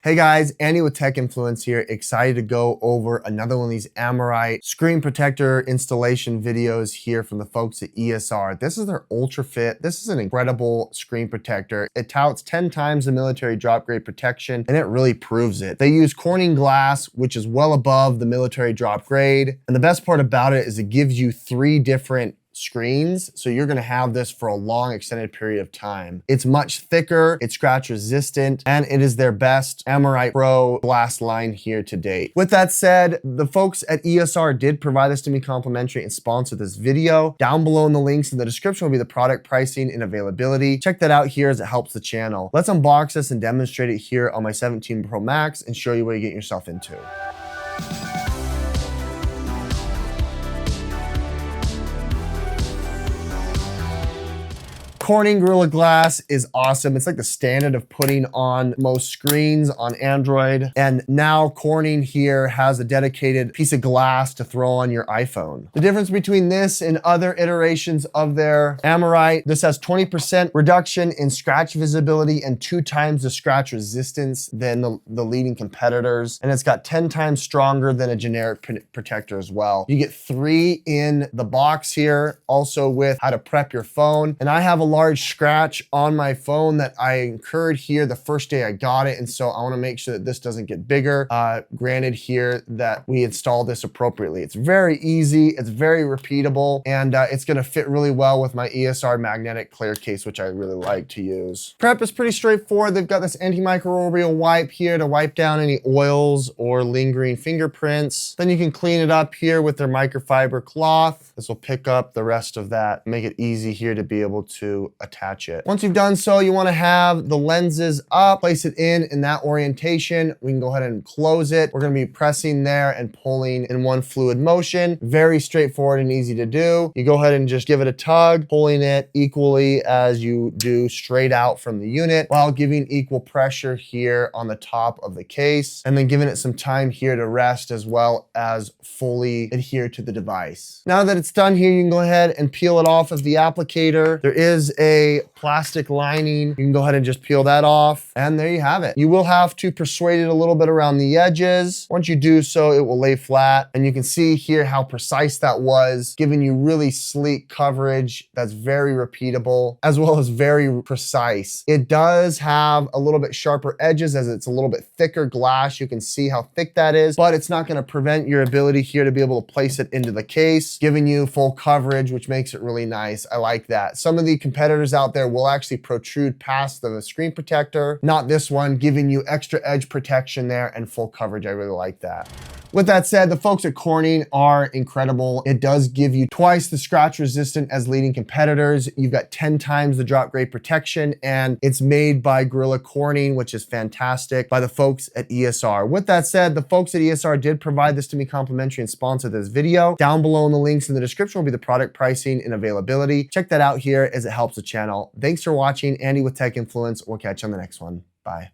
Hey guys, Andy with Tech Influence here, excited to go over another one of these Armorite screen protector installation videos here from the folks at ESR. This is their UltraFit. This is an incredible screen protector. It touts 10 times the military drop grade protection, and it really proves it. They use Corning glass, which is well above the military drop grade. And the best part about it is it gives you 3 different screens, so you're gonna have this for a long extended period of time. It's much thicker, it's scratch resistant, and it is their best Armorite Pro glass line here to date. With that said, the folks at ESR did provide this to me complimentary and sponsor this video. Down below in the links in the description will be the product pricing and availability. Check that out here as it helps the channel. Let's unbox this and demonstrate it here on my 17 Pro Max and show you what you get yourself into. Corning Gorilla Glass is awesome. It's like the standard of putting on most screens on Android. And now Corning here has a dedicated piece of glass to throw on your iPhone. The difference between this and other iterations of their Armorite, this has 20% reduction in scratch visibility and 2 times the scratch resistance than the leading competitors. And it's got 10 times stronger than a generic protector as well. You get 3 in the box here, also with how to prep your phone. And I have a large scratch on my phone that I incurred here the first day I got it, and so I want to make sure that this doesn't get bigger. Granted here that we installed this appropriately. It's very easy, it's very repeatable, and it's going to fit really well with my ESR magnetic clear case, which I really like to use. Prep is pretty straightforward. They've got this antimicrobial wipe here to wipe down any oils or lingering fingerprints. Then you can clean it up here with their microfiber cloth. This will pick up the rest of that, make it easy here to be able to attach it. Once you've done so, you want to have the lenses up, place it in that orientation. We can go ahead and close it. We're going to be pressing there and pulling in one fluid motion. Very straightforward and easy to do. You go ahead and just give it a tug, pulling it equally as you do straight out from the unit while giving equal pressure here on the top of the case, and then giving it some time here to rest as well as fully adhere to the device. Now that it's done here, you can go ahead and peel it off of the applicator. There is a plastic lining. You can go ahead and just peel that off, and there you have it. You will have to persuade it a little bit around the edges. Once you do so, it will lay flat, and you can see here how precise that was, giving you really sleek coverage that's very repeatable as well as very precise. It does have a little bit sharper edges as it's a little bit thicker glass. You can see how thick that is, but it's not going to prevent your ability here to be able to place it into the case, giving you full coverage, which makes it really nice. I like that. Some of the competitors out there will actually protrude past the screen protector. Not this one, giving you extra edge protection there and full coverage. I really like that. With that said, the folks at Corning are incredible. It does give you twice the scratch resistant as leading competitors. You've got 10 times the drop grade protection, and it's made by Gorilla Corning, which is fantastic, by the folks at ESR. With that said, the folks at ESR did provide this to me complimentary and sponsor this video. Down below in the links in the description will be the product pricing and availability. Check that out here as it helps the channel. Thanks for watching. Andy with Tech Influence. We'll catch you on the next one. Bye.